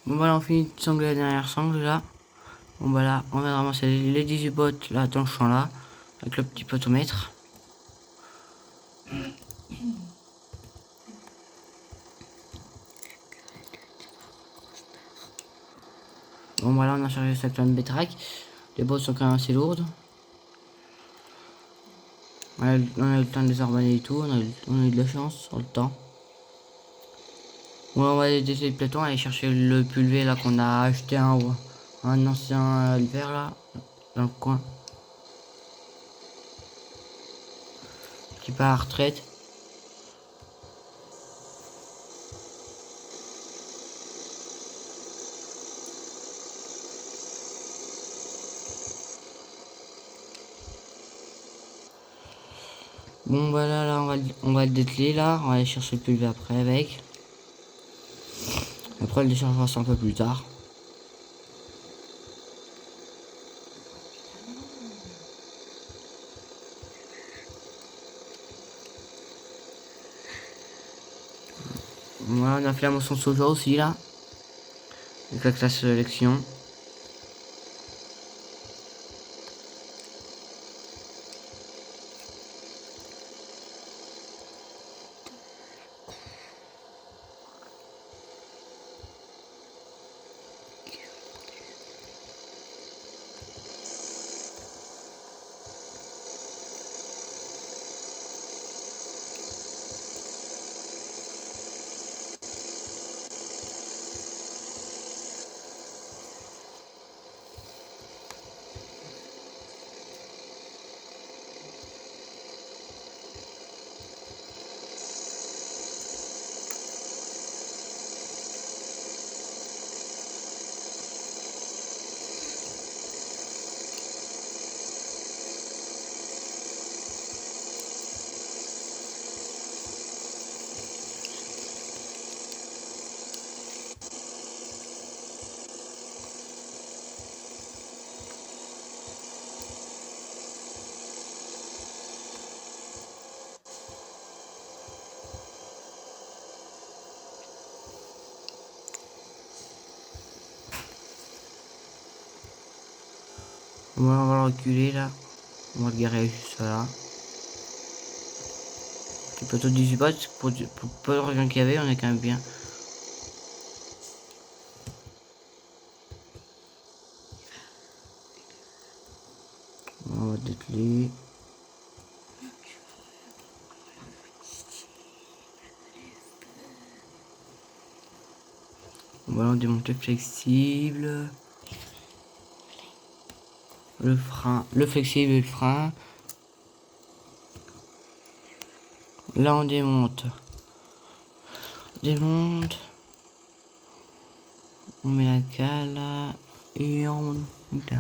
Bon voilà, on finit de sangler la dernière sangle là. Bon bah là, on va ramasser les 18 bottes là dans le champ là, avec le petit potomètre. Bon voilà, on a chargé ça avec la bétraque. Les bottes sont quand même assez lourdes. On a eu le temps de les arbaner et tout, on a eu de la chance sur le temps. Bon, on va aller décider le plateau, aller chercher le pulvé là qu'on a acheté un ancien hiver là, dans le coin. Qui part à la retraite. Bon bah là on va le dételer là, on va aller chercher le pulvé après avec. Après on le déchargera ça un peu plus tard. Voilà, on a fait la moisson de soja aussi là. Avec la classe sélection. Voilà, on va le reculer là. On va le garer juste là. Le plateau de 18 bottes, pour peu de revient qu'il y avait, on est quand même bien. On va dételer. Voilà, on démonte le flexible. Le frein, le flexible et le frein. Là on démonte. On met la cale là. Et on monte là.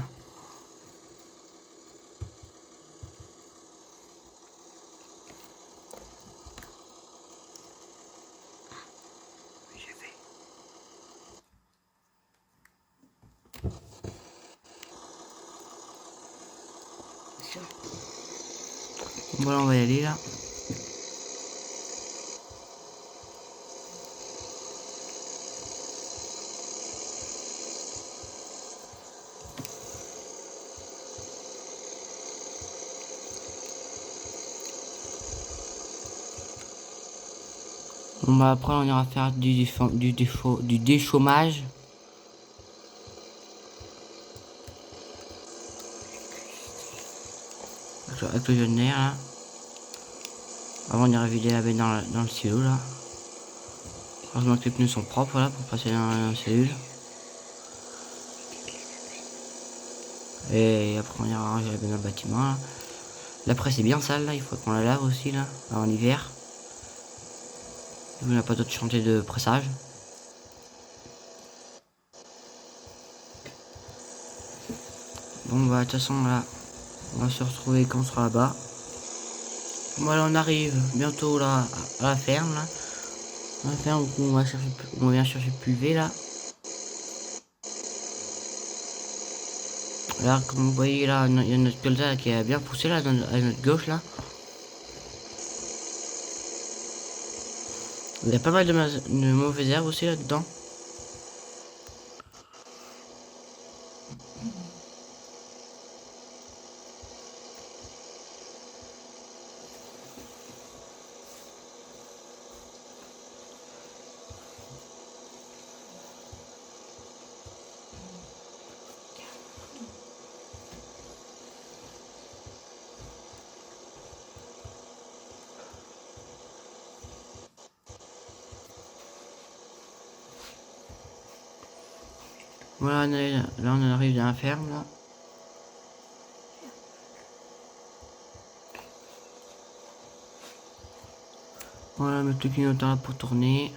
Voilà, on va y aller là. Bon bah après on ira faire du déchômage. Avec le jeune nerf là. Avant on ira vider la benne dans le silo là. Heureusement que les pneus sont propres là pour passer dans la cellule. Et après on ira ranger la benne dans le bâtiment là. La presse est bien sale là, il faut qu'on la lave aussi là, avant l'hiver. Il n'y a pas d'autre chantier de pressage. Bon bah de toute façon là, on va se retrouver quand on sera là-bas. Voilà, on arrive bientôt là à la ferme là. À la ferme où on vient chercher le pulvé là. Là comme vous voyez là, il y a notre colza qui a bien poussé là à notre gauche là. Il y a pas mal de mauvaises herbes aussi là-dedans. Voilà, là on arrive dans la ferme là. Voilà, mettre le clignotant là pour tourner.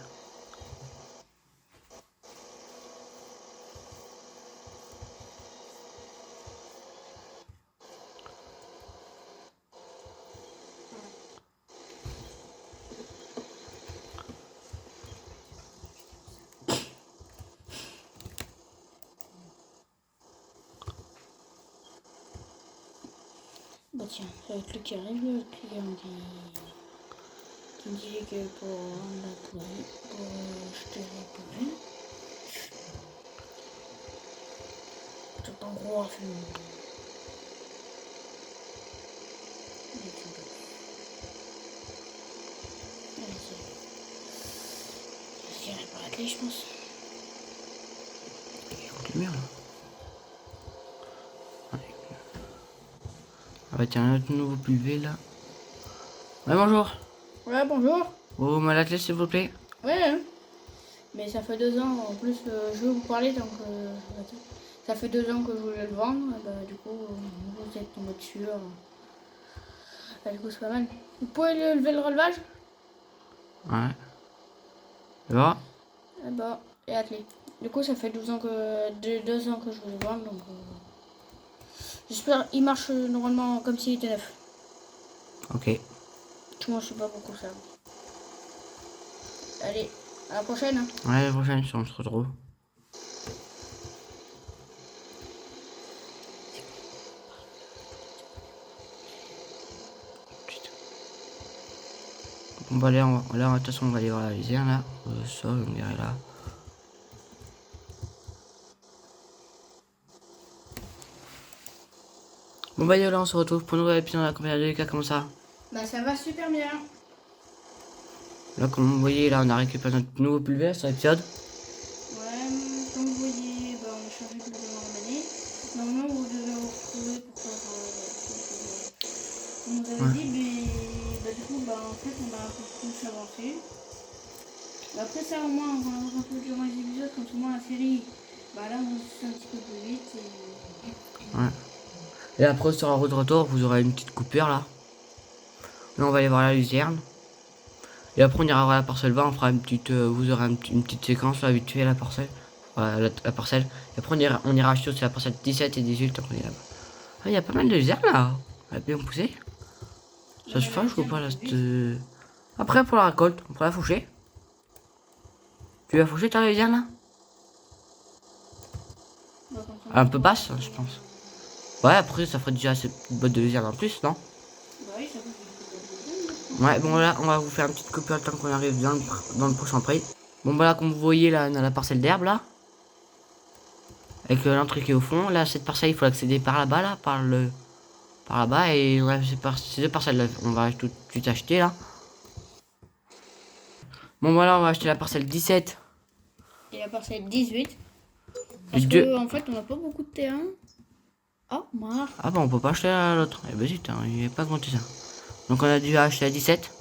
Bah tiens, c'est le truc qui arrive, le client qui me disait que pour la poubelle, pour jeter la poubelle, tout en gros à faire. Je dirais pas la clé, je pense. Il y a beaucoup de lumière là. Ah bah tiens, un autre nouveau pulvé là. Ouais, bonjour. Ouais, bonjour. Oh, ma la clé s'il vous plaît. Ouais, hein. Mais ça fait 2 ans, en plus, je veux vous parler tant que... Ça fait 2 ans que je voulais le vendre, et bah, du coup, vous êtes tombé dessus. Bah, du coup, c'est pas mal. Vous pouvez lever le relevage? Ouais. Ça va? Eh bah, et attelé. Du coup, ça fait 12 ans que... 2 ans que je voulais le vendre, donc... J'espère qu'il marche normalement comme s'il était neuf. Ok. Moi, je sais pas beaucoup ça. Allez, à la prochaine. Hein. Ouais, la prochaine, on se retrouve. Bon bah là, de toute façon on va aller voir la lisière là. Ça, on dirait là. Bon bah là on se retrouve pour un nouvel épisode de la compagnie de Lucas, comme ça. Bah ça va super bien. Là comme vous voyez là on a récupéré notre nouveau pulvé sur l'épisode. Ouais, comme vous voyez, bah, on a changé de ramener. Normalement vous devez vous retrouver pour faire... on nous avait dit, mais bah, du coup, bah, en fait on a un peu plus avancé. Bah, après ça au moins, on va un peu durant les épisodes, quand au moins la série, bah là on se fait un petit peu plus vite. Ouais. Et après sur la route de retour vous aurez une petite coupure là. Là on va aller voir la luzerne. Et après on ira voir la parcelle 20, on fera une petite, vous aurez une petite séquence là vite fait à la parcelle. Voilà, la parcelle. Et après on ira acheter aussi la parcelle 17 et 18 quand on est là-bas. Ah, il y a pas mal de luzerne là. Elle a bien poussé. Ça se fâche ou pas là cette... Après pour la récolte, on pourrait la faucher. Tu vas faucher ta luzerne là? Bah, Un peu basse, je pense. Ouais, après ça ferait déjà cette botte de luzerne en plus, non? bah oui, ça peut. Ouais, bon là, on va vous faire une petite coupure le temps qu'on arrive dans le prochain prix. Bon bah là, comme vous voyez là, on a la parcelle d'herbe là. Avec l'entrée qui est au fond. Là, cette parcelle, il faut accéder par là-bas là, par là-bas. Et ouais, ces deux parcelles là, on va tout de suite acheter là. Bon voilà, on va acheter la parcelle 17. Et la parcelle 18. Parce deux. que en fait on n'a pas beaucoup de terrain. Oh, marre. Ah bah on peut pas acheter l'autre. Eh ben zut, hein, il n'est pas compté ça. Donc on a dû acheter la 17.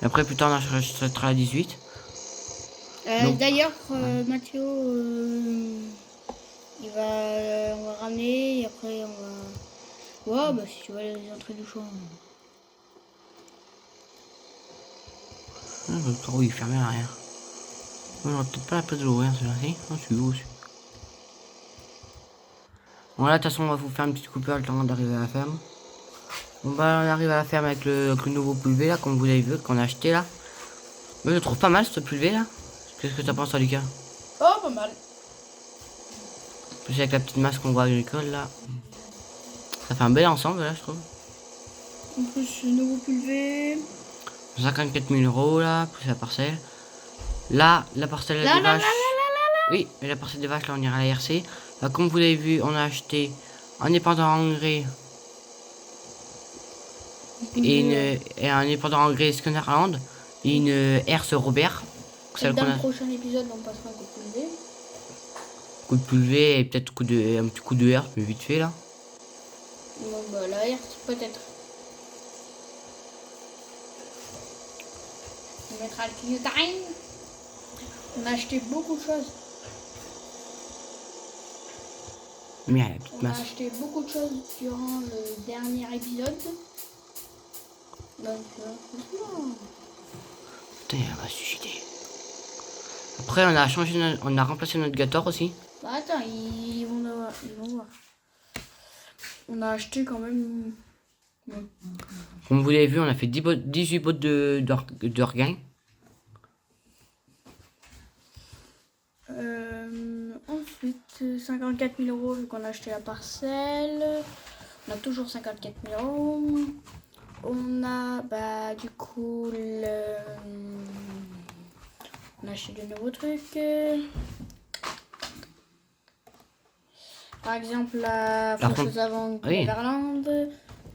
Et après plus tard on achètera la 18. D'ailleurs, Mathieu, on va ramener et après on va... Ouais, bah si tu veux les entrées du champ. Le trou il est fermé à l'arrière. On aura peut-être pas la place de l'ouvrir celui-là. Non, c'est où aussi. Bon là de toute façon on va vous faire une petite coupure le temps d'arriver à la ferme. Bon bah on arrive à la ferme avec le nouveau pulvé là, comme vous avez vu, qu'on a acheté là. Moi je le trouve pas mal ce pulvé là. Qu'est-ce que t'en penses, Lucas? Oh, pas mal. Plus avec la petite masse qu'on voit agricole là. Ça fait un bel ensemble là je trouve. En plus, le nouveau pulvé. 54 000 euros là, plus la parcelle. Là, la parcelle des vaches. Oui, mais la parcelle des vaches là on ira à la RC. Là comme vous l'avez vu, on a acheté un épandeur engrais. Et un épandeur engrais Skunnerland. Et une Herse Robert. Celle dans le prochain épisode, on passera un coup de pulvé. Coup de pulvé et peut-être un petit coup de herse, mais vite fait là. Bon, bah, la herse, peut-être. On mettra le clignotant. On a acheté beaucoup de choses. Mais la petite On a masse. acheté beaucoup de choses durant le dernier épisode. Donc, franchement, Putain, elle va se suicider. Après, on a remplacé notre Gator aussi. bah attends, ils vont voir. On a acheté quand même. Comme vous l'avez vu, on a fait 18 bottes de regain. Ensuite, 54 000 euros vu qu'on a acheté la parcelle. On a toujours 54 000 euros. On a du coup on a acheté de nouveaux trucs. Par exemple la faucheuse avant de oui. Verlande,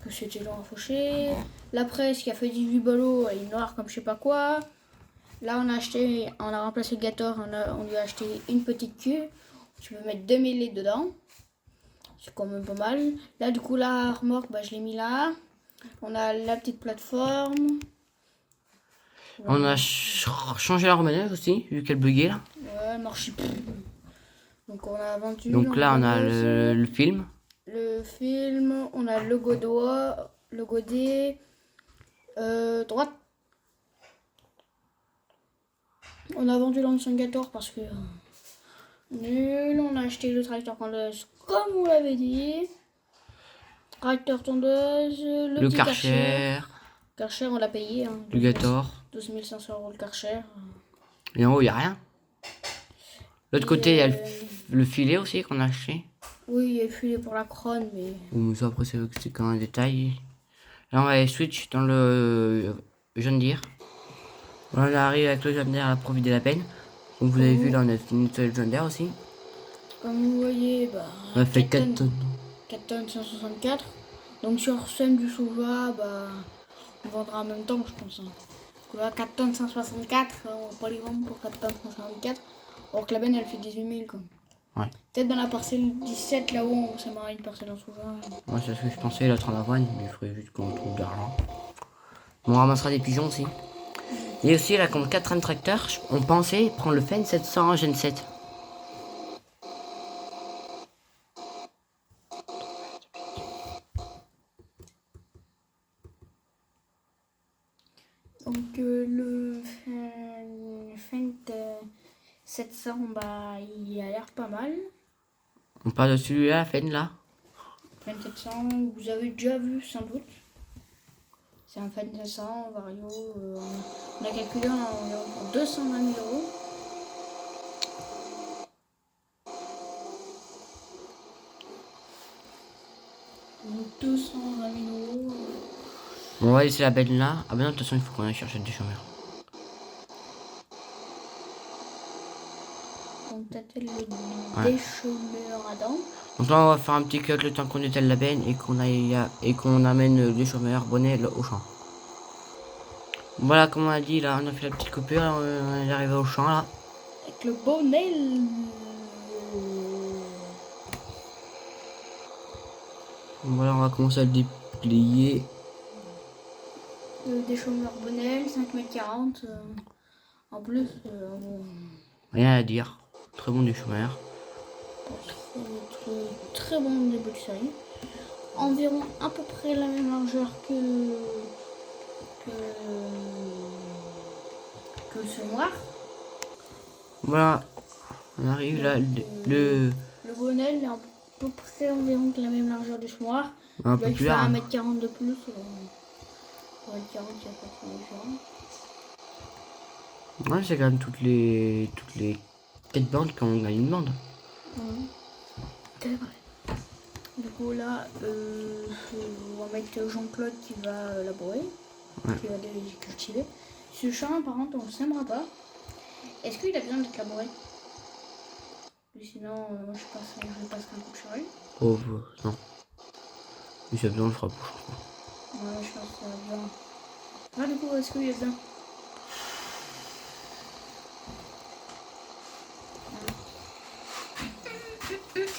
que c'était long à faucher. La presse qui a fait 18 ballots, elle est noire comme je sais pas quoi. Là on a remplacé le Gator, on lui a acheté une petite queue. Tu peux mettre 2 mêlées dedans. C'est quand même pas mal. Là du coup la remorque, je l'ai mis là. On a la petite plateforme. On a changé la romanelle aussi, vu qu'elle buguait là. Ouais, elle marche plus. Donc on a vendu. Donc là, on a le film. Le film, on a le godet, droite. On a vendu l'ancien Gator parce que nul. On a acheté le tracteur tondeuse comme vous l'avez dit. Tracteur tondeuse, le petit Karcher. Karcher, on l'a payé. Hein, Le Gator. 12 500 euros le Karcher. Et en haut, il n'y a rien. L'autre côté, il y a le filet aussi qu'on a acheté. Oui, il y a le filet pour la couronne, mais. Ou ça, après, c'est quand un détail. Là, on va aller switch dans le John Deere. Voilà, on arrive avec le John Deere à profiter de la peine. Comme vous avez vu, là, on a fini le John Deere aussi. Comme vous voyez, on a fait 4 tonnes. 4 tonnes 164. Donc sur scène du Soja, on vendra en même temps, je pense. Hein. Parce que là, 4 tonnes 164, on va pas les vendre pour 4 tonnes 164. Or que la benne, elle fait 18 000. Quoi. Ouais. Peut-être dans la parcelle 17, là-haut, ça m'aura une parcelle en Soja. Moi, c'est ce que je pensais, la Trandavoine, mais il faudrait juste qu'on trouve de l'argent. On ramassera des pigeons aussi. Et aussi, là, comme 4 trains de tracteur, on pensait prendre le Fen 700 Gen 7. Donc le Fendt 700, il a l'air pas mal. On parle de celui-là, Fen, là. Fendt 700, vous avez déjà vu sans doute. C'est un Fendt 700, Vario. On a calculé environ pour 220 000 euros. Donc 220 000 euros. Bon, on va laisser la benne là. Ah ben non, de toute façon, il faut qu'on aille chercher des chômeurs. Donc t'attelles des chômeurs à dents. Donc là, on va faire un petit cut le temps qu'on étale la benne et qu'on amène les chômeurs bonnets au champ. Voilà, comme on a dit, là, on a fait la petite coupure, là, on est arrivé au champ, là. Avec le bonnet. Voilà, on va commencer à le déplier. Des chômeurs bonnets, 5,40 m. En plus, Rien à dire. Très bon des chômeurs. très bon début de série. Environ à peu près la même largeur que le semoir. Voilà. On arrive là. Le bonnet il est à peu près environ que la même largeur du semoir. un peu Il plus fait large. 1,40 m de plus. Pour 1,40 m, il n'y a pas trop de différence. Ouais, c'est quand même toutes les 4 bandes qu'on a une bande. C'est vrai. Du coup là, on va mettre Jean-Claude qui va labourer, qui va les cultiver. Ce champ par contre on ne sèmera pas. Est-ce qu'il a besoin d'être labouré? Sinon moi je passerai un coup de charrue. Oh non. Mais si y a besoin, on le fera pour Ouais, je pense qu'il a besoin. Ah, du coup, est-ce qu'il y a besoin?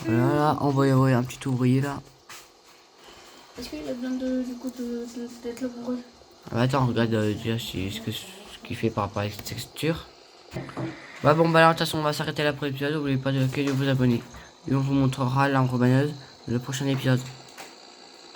Voilà, on va y avoir un petit ouvrier là. Est-ce qu'il a besoin d'être labouré? Ah, attends, regarde déjà ce qu'il fait par rapport à la texture. Bah bon, bah alors de toute façon, on va s'arrêter là pour l'épisode. N'oubliez pas de vous abonner. Et on vous montrera l'embrenaise dans le prochain épisode.